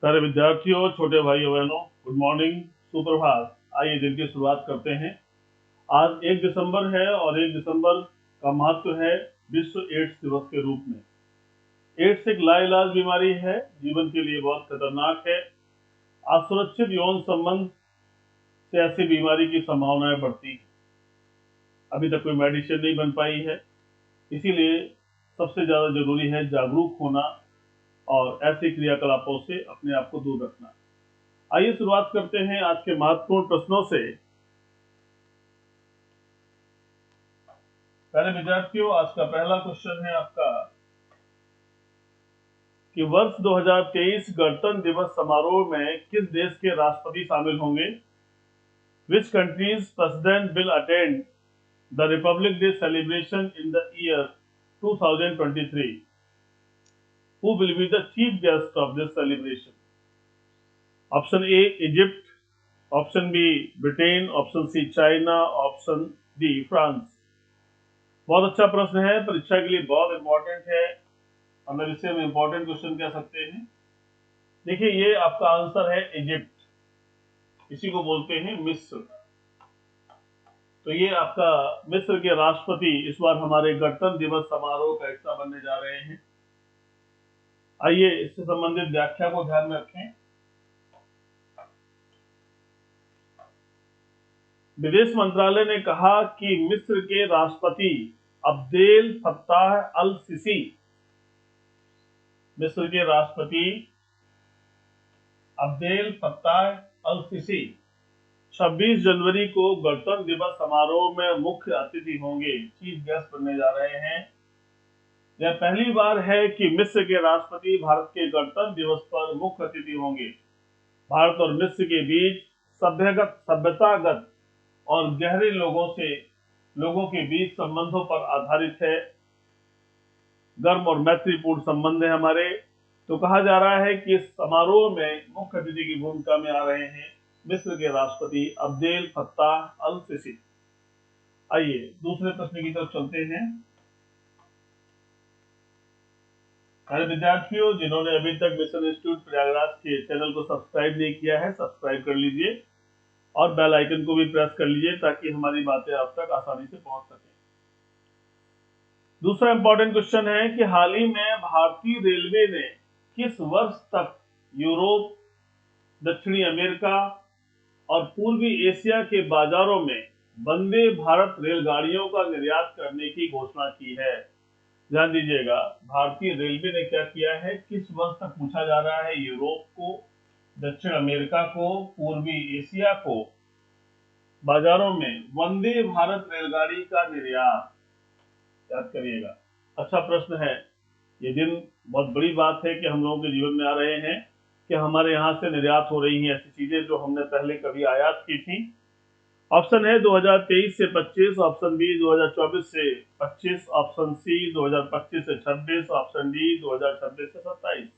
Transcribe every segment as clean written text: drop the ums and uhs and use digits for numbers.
सारे विद्यार्थियों, छोटे भाइयों बहनों, गुड मॉर्निंग, सुप्रभात। आइए दिन की शुरुआत करते हैं। आज 1 दिसंबर है और 1 दिसंबर का महत्व है विश्व एड्स दिवस के रूप में। एड्स एक लाइलाज बीमारी है, जीवन के लिए बहुत खतरनाक है। असुरक्षित यौन संबंध से ऐसी बीमारी की संभावनाएं बढ़ती हैं। अभी तक कोई मेडिसिन नहीं बन पाई है, इसीलिए सबसे ज्यादा जरूरी है जागरूक होना और ऐसे क्रियाकलापों से अपने आप को दूर रखना। आइए शुरुआत करते हैं आज के महत्वपूर्ण प्रश्नों से। पहले विद्यार्थियों, आज का पहला क्वेश्चन है आपका कि वर्ष 2023 गणतंत्र दिवस समारोह में किस देश के राष्ट्रपति शामिल होंगे? Which country's president will attend the Republic Day celebration in the year 2023? Who will be the chief guest of this celebration? Option A Egypt, Option B Britain, Option C China, Option D France. बहुत अच्छा प्रश्न है, परीक्षा के लिए बहुत important है, मतलब इसे हम इंपॉर्टेंट क्वेश्चन कह सकते हैं। देखिए, ये आपका आंसर है इजिप्ट, इसी को बोलते हैं मिस्र। तो ये आपका मिस्र के राष्ट्रपति इस बार हमारे गणतंत्र दिवस समारोह का हिस्सा बनने जा रहे हैं। आइए इससे संबंधित व्याख्या को ध्यान में रखें। विदेश मंत्रालय ने कहा कि मिस्र के राष्ट्रपति अब्देल फत्ताह अल सीसी, मिस्र के राष्ट्रपति अब्देल फत्ताह अल सीसी 26 जनवरी को गणतंत्र दिवस समारोह में मुख्य अतिथि होंगे, चीफ गेस्ट बनने जा रहे हैं। यह पहली बार है कि मिस्र के राष्ट्रपति भारत के गणतंत्र दिवस पर मुख्य अतिथि होंगे। भारत और मिस्र के बीच सभ्यतागत और गहरे लोगों के बीच संबंधों पर आधारित है, गर्म और मैत्रीपूर्ण संबंध है हमारे। तो कहा जा रहा है कि इस समारोह में मुख्य अतिथि की भूमिका में आ रहे हैं मिस्र के राष्ट्रपति अब्देल फत्ताह अल सीसी। आइए दूसरे प्रश्न की तरफ चलते हैं। अरे विद्यार्थियों, जिन्होंने अभी तक मिशन इंस्टीट्यूट प्रयागराज के चैनल को सब्सक्राइब नहीं किया है, सब्सक्राइब कर लीजिए और बेल आइकन को भी प्रेस कर लीजिए ताकि हमारी बातें आप तक आसानी से पहुंच सके। दूसरा इंपॉर्टेंट क्वेश्चन है कि हाल ही में भारतीय रेलवे ने किस वर्ष तक यूरोप, दक्षिणी अमेरिका और पूर्वी एशिया के बाजारों में वंदे भारत रेलगाड़ियों का निर्यात करने की घोषणा की है? ध्यान दीजिएगा, भारतीय रेलवे ने क्या किया है, किस वर्ष तक पूछा जा रहा है। यूरोप को, दक्षिण अमेरिका को, पूर्वी एशिया को बाजारों में वंदे भारत रेलगाड़ी का निर्यात, याद करिएगा। अच्छा प्रश्न है। ये दिन बहुत बड़ी बात है कि हम लोगों के जीवन में आ रहे हैं कि हमारे यहाँ से निर्यात हो रही हैं ऐसी चीजें जो हमने पहले कभी आयात की थी। ऑप्शन है 2023 से 25, ऑप्शन बी 2024 से 25, ऑप्शन सी 2025 से 26, ऑप्शन डी 2026 से 27।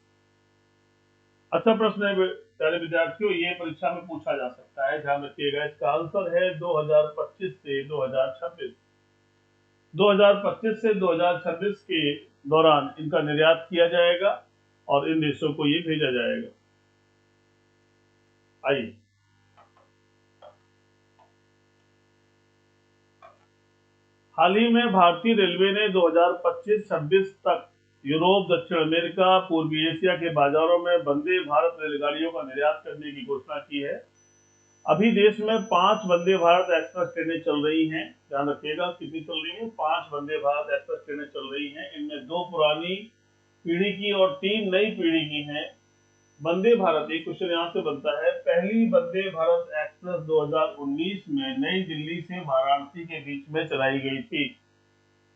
अच्छा प्रश्न है प्यारे विद्यार्थियों, ये परीक्षा में पूछा जा सकता है, ध्यान रखिएगा। इसका आंसर है 2025 से 2026। 2025 से 2026 के दौरान इनका निर्यात किया जाएगा और इन देशों को ये भेजा जाएगा। आइए हाल ही में भारतीय रेलवे ने 2025-26 तक यूरोप, दक्षिण अमेरिका, पूर्वी एशिया के बाजारों में वंदे भारत रेलगाड़ियों का निर्यात करने की घोषणा की है। अभी देश में 5 वंदे भारत एक्सप्रेस ट्रेनें चल रही हैं। ध्यान रखिएगा, कितनी चल रही है? 5 वंदे भारत एक्सप्रेस ट्रेनें चल रही हैं। इनमें 2 पुरानी पीढ़ी की और 3 नई पीढ़ी की हैं। वंदे भारत, एक क्वेश्चन यहाँ से बनता है, पहली वंदे भारत एक्सप्रेस 2019 में नई दिल्ली से वाराणसी के बीच में चलाई गई थी।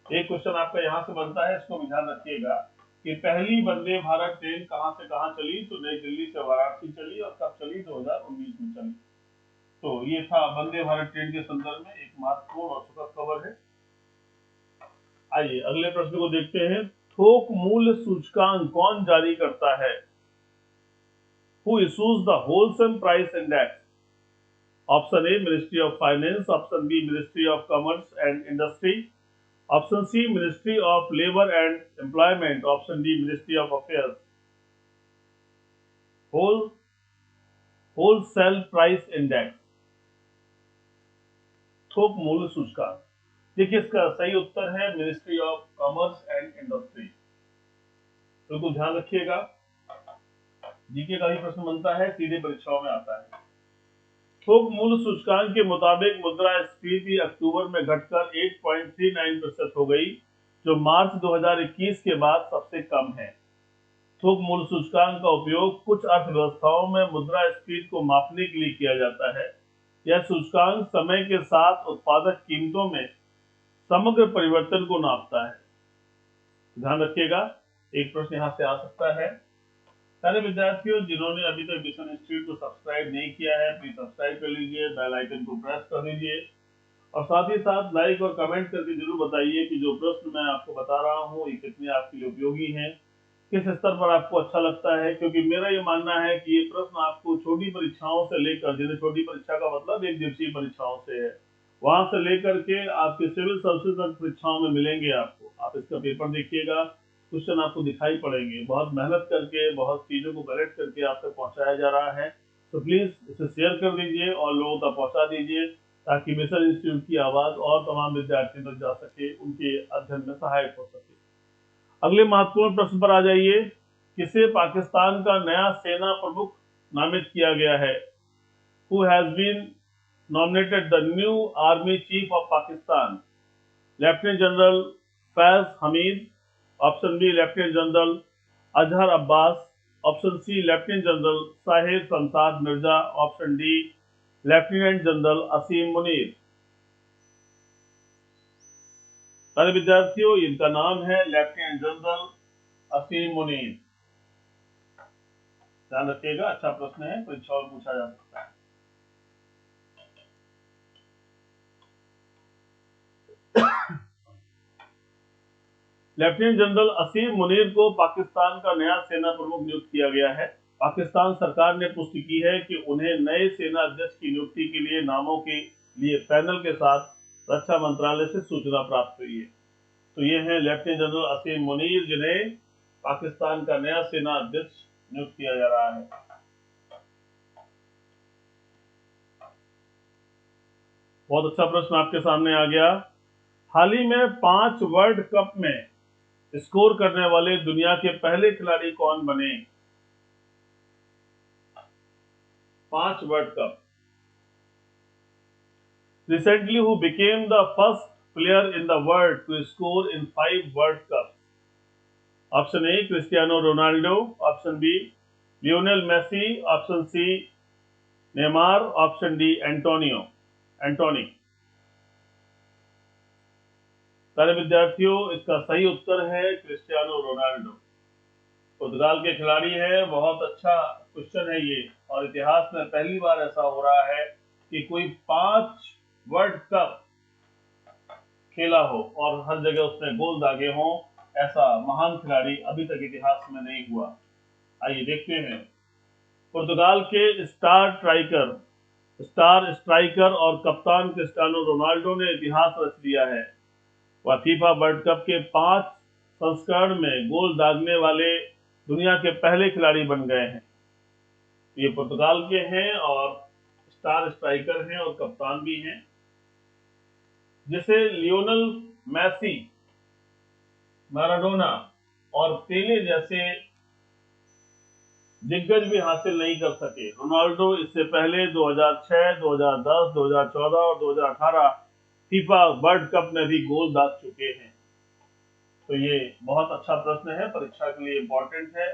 एक क्वेश्चन आपका यहाँ से बनता है, इसको भी ध्यान रखिएगा कि पहली वंदे भारत ट्रेन कहाँ से कहाँ चली। तो नई दिल्ली से वाराणसी चली और कब चली? 2019 में चली। तो ये था वंदे भारत ट्रेन के संदर्भ में एक महत्वपूर्ण और सुखद खबर है। आइए अगले प्रश्न को देखते हैं। थोक मूल्य सूचकांक कौन जारी करता है? Who issues the wholesale price index? Option A Ministry of Finance, Option B Ministry of Commerce and Industry, Option C Ministry of Labor and Employment, Option D Ministry of Affairs। Whole wholesale price index, थोक मूल्य सूचकांक। देखिए इसका सही उत्तर है ministry of commerce and industry. तो ध्यान रखिएगा, जीके का ही प्रश्न बनता है, सीधे परीक्षाओं में आता है। थोक मूल्य सूचकांक के मुताबिक मुद्रास्फीति अक्टूबर में घटकर 8.39% हो गई, जो मार्च 2021 के बाद सबसे कम है। थोक मूल्य सूचकांक का उपयोग कुछ अर्थव्यवस्थाओं में मुद्रास्फीति को मापने के लिए किया जाता है। यह सूचकांक समय के साथ उत्पादक कीमतों में समग्र परिवर्तन को नापता है। ध्यान रखिएगा, एक प्रश्न यहाँ से आ सकता है। सारे विद्यार्थियों जिन्होंने अभी तक मिशन इंस्टीट्यूट को सब्सक्राइब नहीं किया है, प्लीज सब्सक्राइब कर लीजिए, बेल आइकन को प्रेस कर दीजिए और साथ ही साथ लाइक और कमेंट करके जरूर बताइए कि जो प्रश्न मैं आपको बता रहा हूँ ये कितने आपके लिए उपयोगी हैं, किस स्तर पर आपको अच्छा लगता है। क्योंकि मेरा ये मानना है कि ये प्रश्न आपको छोटी परीक्षाओं से लेकर, जिन्हें छोटी परीक्षा का मतलब एक दिवसीय परीक्षाओं से है, वहां से लेकर के आपके सिविल सर्विसेज तक परीक्षाओं में मिलेंगे आपको। आप इसका पेपर देखिएगा, क्वेश्चन आपको दिखाई पड़ेंगे। बहुत मेहनत करके, बहुत चीजों को कलेक्ट करके आप तक पहुंचाया जा रहा है। तो प्लीज इसे शेयर कर दीजिए और लोगों तक पहुंचा दीजिए, ताकि मिशन इंस्टीट्यूट की आवाज और तमाम विद्यार्थियों तक जा सके, उनके अध्ययन में सहायक हो सके। अगले महत्वपूर्ण प्रश्न पर आ जाइए। किसे पाकिस्तान का नया सेना प्रमुख नामित किया गया है? Who has been nominated the new army chief of Pakistan? Lieutenant general Faiz Hameed, option B lieutenant general Azhar Abbas, option C lieutenant general Sahir Shamshad Mirza, option D lieutenant general Asim Munir. सारे विद्यार्थियों, इनका नाम है लेफ्टिनेंट जनरल असीम मुनीर। ध्यान रखिएगा, अच्छा प्रश्न है, परीक्षा में पूछा जा सकता है। लेफ्टिनेंट जनरल असीम मुनीर को पाकिस्तान का नया सेना प्रमुख नियुक्त किया गया है। पाकिस्तान सरकार ने पुष्टि की है कि उन्हें नए सेना अध्यक्ष की नियुक्ति के लिए नामों के लिए पैनल के साथ रक्षा मंत्रालय से सूचना प्राप्त हुई है। तो ये है लेफ्टिनेंट जनरल असीम मुनीर, जिन्हें पाकिस्तान का नया सेना अध्यक्ष नियुक्त किया जा रहा है। बहुत अच्छा प्रश्न आपके सामने आ गया। हाल ही में 5 वर्ल्ड कप में स्कोर करने वाले दुनिया के पहले खिलाड़ी कौन बने? 5 world cup. Recently, who became the first player in the world to score in 5 World Cups? Option A, Cristiano Ronaldo. Option B, Lionel Messi. Option C, Neymar. Option D, Anthony। सारे विद्यार्थियों, इसका सही उत्तर है क्रिस्टियानो रोनाल्डो। पुर्तगाल के खिलाड़ी है। बहुत अच्छा क्वेश्चन है ये, और इतिहास में पहली बार ऐसा हो रहा है कि कोई 5 वर्ल्ड कप खेला हो और हर जगह उसने गोल दागे हों। ऐसा महान खिलाड़ी अभी तक इतिहास में नहीं हुआ। आइए देखते हैं। पुर्तगाल के स्टार स्ट्राइकर और कप्तान क्रिस्टियानो रोनाल्डो ने इतिहास रच दिया है। वह फीफा वर्ल्ड कप के 5 संस्करण में गोल दागने वाले दुनिया के पहले खिलाड़ी बन गए हैं। ये पुर्तगाल के हैं और स्टार स्ट्राइकर हैं और कप्तान भी हैं, जिसे लियोनल मैसी, मैराडोना और पेले जैसे दिग्गज भी हासिल नहीं कर सके। रोनाल्डो इससे पहले 2006, 2010, 2014 और 2018 फीफा वर्ल्ड कप में भी गोल दाग चुके हैं। तो ये बहुत अच्छा प्रश्न है, परीक्षा के लिए इंपॉर्टेंट है।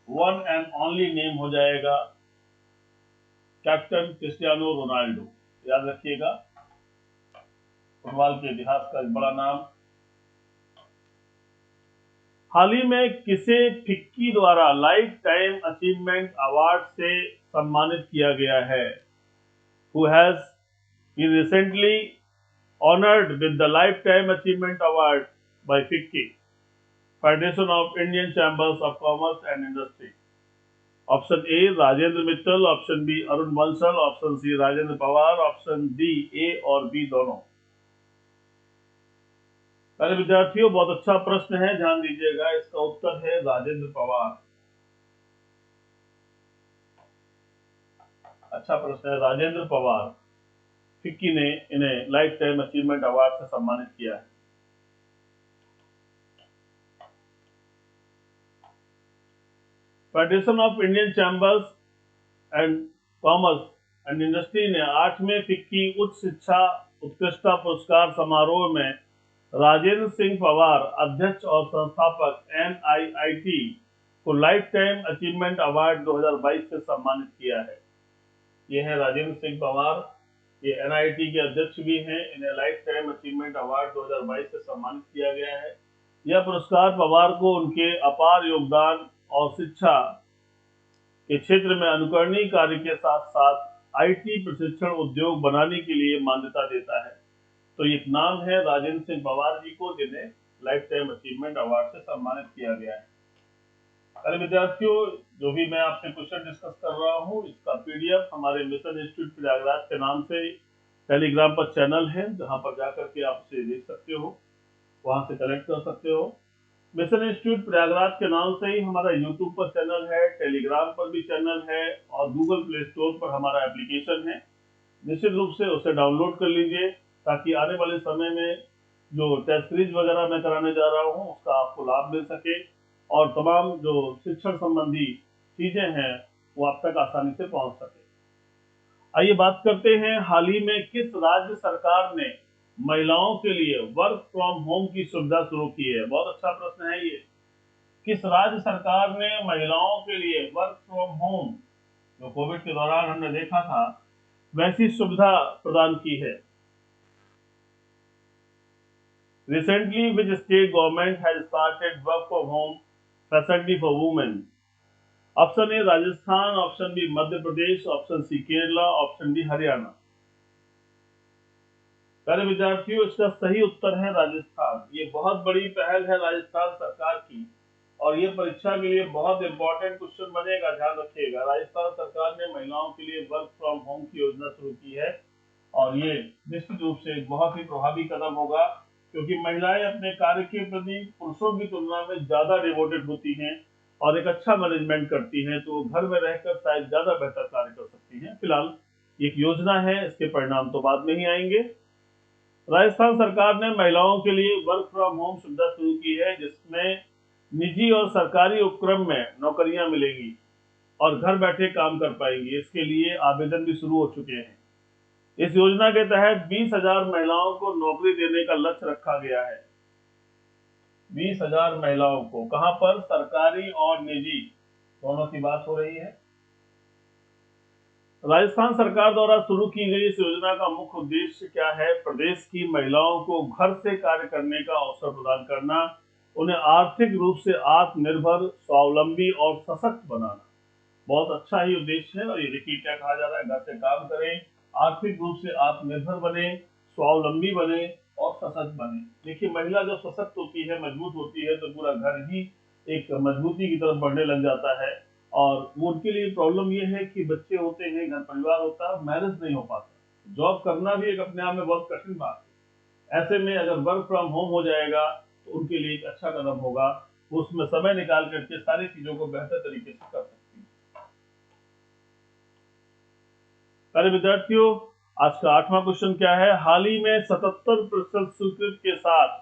वन एंड ओनली नेम हो जाएगा कैप्टन क्रिस्टियानो रोनाल्डो। याद रखिएगा, फुटबॉल के इतिहास का एक बड़ा नाम। हाल ही में किसे फिक्की द्वारा लाइफ टाइम अचीवमेंट अवार्ड से सम्मानित किया गया है? Who has been recently honored with the Lifetime Achievement Award by FICCI, Federation of Indian Chambers of Commerce and Industry? Option A Rajendra Mittal, option B Arun Bansal, option C Rajendra Pawar, option D A और B दोनों। पहले विद्यार्थियों, बहुत अच्छा प्रश्न है, ध्यान दीजिएगा। इसका उत्तर है राजेंद्र पवार। अच्छा प्रश्न है। राजेंद्र पवार, फिक्की ने इन्हें लाइफ टाइम अचीवमेंट अवार्ड से सम्मानित किया है। Federation of Indian chambers and commerce and industry ने 8वें फिक्की उच्च शिक्षा उत्कृष्टता पुरस्कार समारोह में राजेंद्र सिंह पवार, अध्यक्ष और संस्थापक NIIT, को लाइफ टाइम अचीवमेंट अवार्ड 2022 से सम्मानित किया है। ये है राजेंद्र सिंह पवार, ये NIT के अध्यक्ष भी हैं। इन्हें लाइफ टाइम अचीवमेंट अवार्ड 2022 से सम्मानित किया गया है। यह पुरस्कार पवार को उनके अपार योगदान और शिक्षा के क्षेत्र में अनुकरणीय कार्य के साथ साथ IT प्रशिक्षण उद्योग बनाने के लिए मान्यता देता है। तो ये नाम है राजेंद्र सिंह पवार जी को, जिन्हें लाइफ टाइम अचीवमेंट अवार्ड से सम्मानित किया गया है। अरे विद्यार्थियों, जो भी मैं आपसे क्वेश्चन डिस्कस कर रहा हूँ, इसका PDF हमारे मिशन इंस्टीट्यूट प्रयागराज के नाम से टेलीग्राम पर चैनल है, जहां पर जाकर के आप इसे देख सकते हो, वहां से कलेक्ट कर सकते हो। मिशन इंस्टीट्यूट प्रयागराज के नाम से ही हमारा यूट्यूब पर चैनल है, टेलीग्राम पर भी चैनल है, और गूगल प्ले स्टोर पर हमारा एप्लीकेशन है। निश्चित रूप से उसे डाउनलोड कर लीजिए, ताकि आने वाले समय में जो टेस्ट सीरीज वगैरह मैं कराने जा रहा हूँ, उसका आपको लाभ मिल सके, और तमाम जो शिक्षण संबंधी चीजें हैं वो आप तक आसानी से पहुंच सके। आइए बात करते हैं, हाल ही में किस राज्य सरकार ने महिलाओं के लिए वर्क फ्रॉम होम की सुविधा शुरू की है। बहुत अच्छा प्रश्न है ये। किस राज्य सरकार ने महिलाओं के लिए वर्क फ्रॉम होम, जो कोविड के दौरान हमने देखा था, वैसी सुविधा प्रदान की है। Recently, which state government has started work from home facility for women? Option A Rajasthan, option B Madhya Pradesh, option C Kerala, option D Haryana. प्यारे विद्यार्थियों, इसका सही उत्तर है राजस्थान। ये बहुत बड़ी पहल है राजस्थान सरकार की, और ये परीक्षा के लिए बहुत इंपॉर्टेंट क्वेश्चन बनेगा, ध्यान रखिएगा। राजस्थान सरकार ने महिलाओं के लिए वर्क फ्रॉम होम की योजना शुरू की है, और ये निश्चित रूप से एक बहुत ही प्रभावी कदम होगा, क्योंकि महिलाएं अपने कार्य के प्रति पुरुषों की तुलना में ज्यादा डिवोटेड होती हैं और एक अच्छा मैनेजमेंट करती हैं, तो वो घर में रहकर शायद ज्यादा बेहतर कार्य कर सकती हैं। फिलहाल एक योजना है, इसके परिणाम तो बाद में ही आएंगे। राजस्थान सरकार ने महिलाओं के लिए वर्क फ्रॉम होम सुविधा शुरू की है, जिसमें निजी और सरकारी उपक्रम में नौकरियां मिलेंगी और घर बैठे काम कर पाएंगी। इसके लिए आवेदन भी शुरू हो चुके हैं। इस योजना के तहत 20,000 महिलाओं को नौकरी देने का लक्ष्य रखा गया है। 20,000 महिलाओं को, कहां पर? सरकारी और निजी दोनों की बात हो रही है। राजस्थान सरकार द्वारा शुरू की गई इस योजना का मुख्य उद्देश्य क्या है? प्रदेश की महिलाओं को घर से कार्य करने का अवसर प्रदान करना, उन्हें आर्थिक रूप से आत्मनिर्भर, स्वावलंबी और सशक्त बनाना। बहुत अच्छा ही उद्देश्य है। और ये देखिए क्या कहा जा रहा है, घर से काम करें, आर्थिक रूप से आत्मनिर्भर बने, स्वावलंबी बने और सशक्त बने। देखिए, महिला जब सशक्त होती है, मजबूत होती है, तो पूरा घर ही एक मजबूती की तरफ बढ़ने लग जाता है। और वो उनके लिए प्रॉब्लम ये है कि बच्चे होते हैं, घर परिवार होता है, मैनेज नहीं हो पाता। जॉब करना भी एक अपने आप में बहुत कठिन बात है। ऐसे में अगर वर्क फ्रॉम होम हो जाएगा तो उनके लिए एक अच्छा कदम होगा। वो उसमें समय निकाल करके सारी चीजों को बेहतर तरीके से कर सकती है। प्यारे विद्यार्थियों, आज का 8वां क्वेश्चन क्या है? हाल ही में 77% स्वीकृति के साथ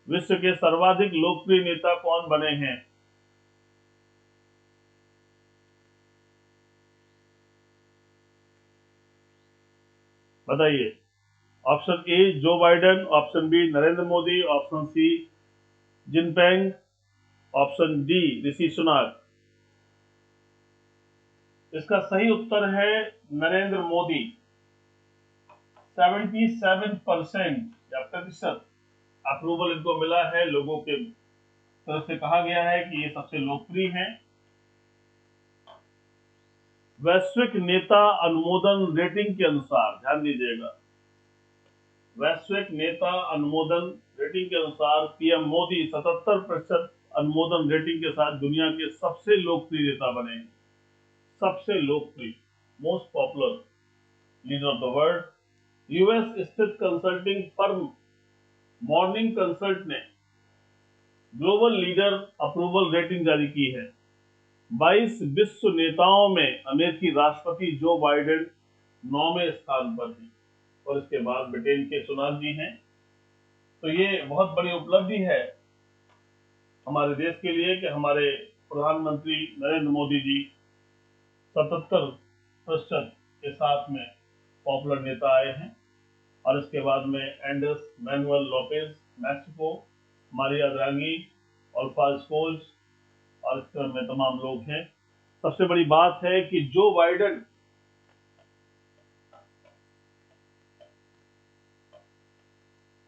विश्व के सर्वाधिक लोकप्रिय नेता कौन बने हैं? बताइए। Option A Joe Biden, option B Narendra Modi, option C Jinping, option D Rishi Sunak. इसका सही उत्तर है नरेंद्र मोदी। 77% या प्रतिशत अप्रूवल इनको मिला है। लोगों के तरफ से कहा गया है कि ये सबसे लोकप्रिय हैं। वैश्विक नेता अनुमोदन रेटिंग के अनुसार, ध्यान दीजिएगा, वैश्विक नेता अनुमोदन रेटिंग के अनुसार पीएम मोदी 77% अनुमोदन रेटिंग के साथ दुनिया के सबसे लोकप्रिय नेता बने हैं। सबसे लोकप्रिय, most popular leader of the world. US स्थित कंसल्टिंग फर्म मॉर्निंग कंसल्ट ने ग्लोबल लीडर अप्रूवल रेटिंग जारी की है। 22 विश्व नेताओं में अमेरिकी राष्ट्रपति जो बाइडेन 9वें स्थान पर हैं और इसके बाद ब्रिटेन के सुनाक जी हैं। तो ये बहुत बड़ी उपलब्धि है हमारे देश के लिए कि हमारे प्रधानमंत्री नरेंद्र मोदी जी 77% के साथ में पॉपुलर नेता आए हैं। और इसके बाद में Andres Manuel Lopez Mexico, Maria Draghi, Olaf Scholz और इस क्रम में तमाम लोग हैं। सबसे बड़ी बात है कि जो बाइडेन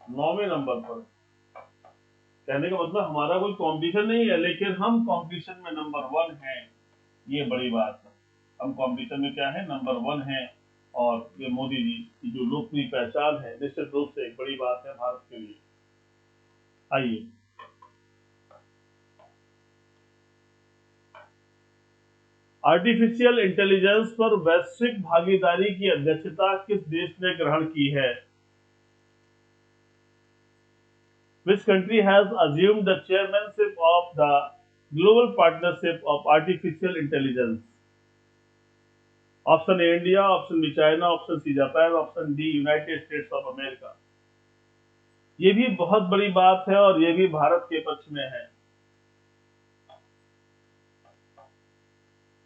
नौवें नंबर पर, कहने का मतलब हमारा कोई कंपटीशन नहीं है, लेकिन हम कंपटीशन में नंबर 1 हैं। ये बड़ी बात है, हम कंपटीशन में क्या है, नंबर 1 हैं। और ये मोदी जी की जो लोकप्रिय पहचान है निश्चित रूप से एक बड़ी बात है भारत के लिए। आइए आर्टिफिशियल इंटेलिजेंस पर वैश्विक भागीदारी की अध्यक्षता किस देश ने ग्रहण की है? Which country has assumed the chairmanship of the Global Partnership of Artificial Intelligence? Option A India, option B China, option C Japan, option D United States of America. ये भी बहुत बड़ी बात है और ये भी भारत के पक्ष में है।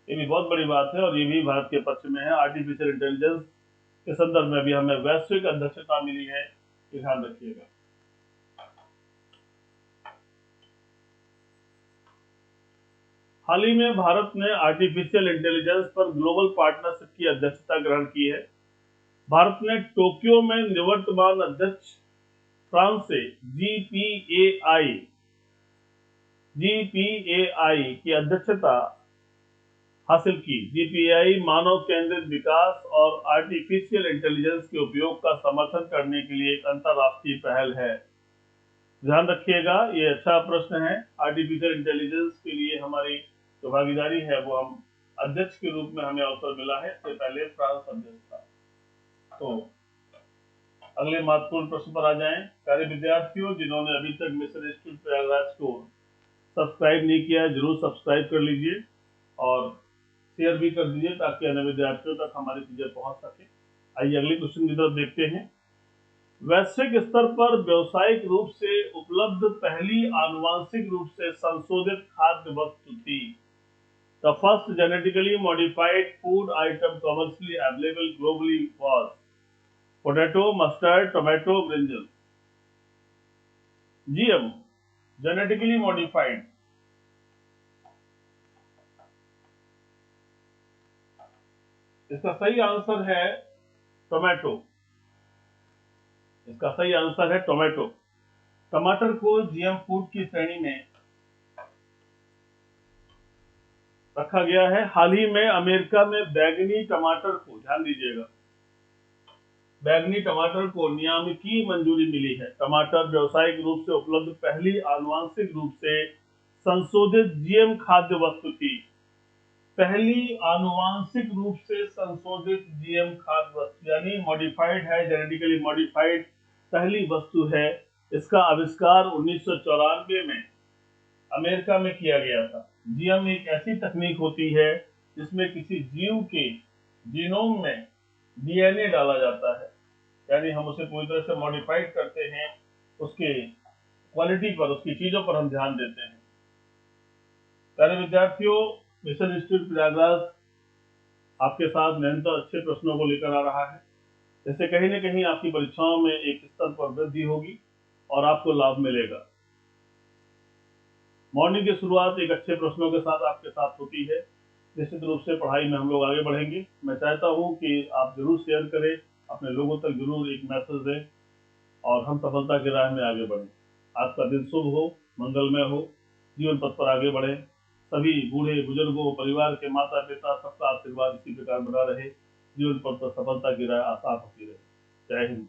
ये भी बहुत बड़ी बात है और ये भी भारत के पक्ष में है। आर्टिफिशियल इंटेलिजेंस के संदर्भ में भी हमें वैश्विक अध्यक्षता मिली है, ये ध्यान रखिएगा। हाल ही में भारत ने आर्टिफिशियल इंटेलिजेंस पर ग्लोबल पार्टनरशिप की अध्यक्षता ग्रहण की है। भारत ने टोक्यो में निवर्तमान अध्यक्ष फ्रांस से जीपीएआई की अध्यक्षता हासिल की। जीपीएआई मानव केंद्रित विकास और आर्टिफिशियल इंटेलिजेंस के उपयोग का समर्थन करने के लिए एक अंतरराष्ट्रीय पहल है। ध्यान रखिएगा, ये अच्छा प्रश्न है। आर्टिफिशियल इंटेलिजेंस के लिए हमारी जो भागीदारी है वो हम अध्यक्ष के रूप में हमें अवसर मिला है, इससे पहले फ्रांस अध्यक्ष था। तो अगले महत्वपूर्ण प्रश्न पर आ जाएं। प्यारे विद्यार्थियों, जिन्होंने अभी तक मिशन इंस्टीट्यूट प्रयागराज को सब्सक्राइब नहीं किया है, जरूर सब्सक्राइब कर लीजिए और शेयर भी कर दीजिए ताकि अन्य विद्यार्थियों तक हमारी चीजें पहुंच सके। आइए अगले क्वेश्चन की तरफ देखते हैं। वैश्विक स्तर पर व्यावसायिक रूप से उपलब्ध पहली आनुवांशिक रूप से संशोधित खाद्य वस्तु थी। The first genetically modified food item commercially available globally was potato, mustard, tomato, brinjal. GM genetically modified, इसका सही आंसर है टोमेटो। इसका सही आंसर है टोमेटो। टमाटर को जीएम फूड की श्रेणी में रखा गया है। हाल ही में अमेरिका में बैगनी टमाटर को, ध्यान दीजिएगा, बैगनी टमाटर को नियामकीय मंजूरी मिली है। टमाटर व्यावसायिक रूप से उपलब्ध पहली आनुवांशिक रूप से संशोधित जीएम खाद्य वस्तु थी। पहली आनुवांशिक रूप से संशोधित जीएम खाद्य वस्तु यानी मॉडिफाइड है, जेनेटिकली मॉडिफाइड पहली वस्तु है। इसका आविष्कार 1994 में अमेरिका में किया गया था। जीएम एक ऐसी तकनीक होती है जिसमें किसी जीव के जीनोम में डीएनए डाला जाता है, यानी हम उसे पूरी तरह से मॉडिफाइड करते हैं, उसके क्वालिटी पर, उसकी चीजों पर हम ध्यान देते हैं। प्यारे विद्यार्थियों, मिशन इंस्टीट्यूट प्रयागराज आपके साथ निरंतर अच्छे प्रश्नों को लेकर आ रहा है। इससे कहीं न कहीं आपकी परीक्षाओं में एक स्तर पर वृद्धि होगी और आपको लाभ मिलेगा। मॉर्निंग की शुरुआत एक अच्छे प्रश्नों के साथ आपके साथ होती है। निश्चित रूप से पढ़ाई में हम लोग आगे बढ़ेंगे। मैं चाहता हूं कि आप जरूर शेयर करें, अपने लोगों तक जरूर एक मैसेज दें और हम सफलता की राह में आगे बढ़ें। आपका दिन शुभ हो, मंगलमय हो, जीवन पथ पर आगे बढ़ें। सभी बूढ़े बुजुर्गों, परिवार के माता पिता, सबका आशीर्वाद इसी प्रकार बना रहे। जीवन पथ पर सफलता की राह आसान होती रहे। जय हिंद।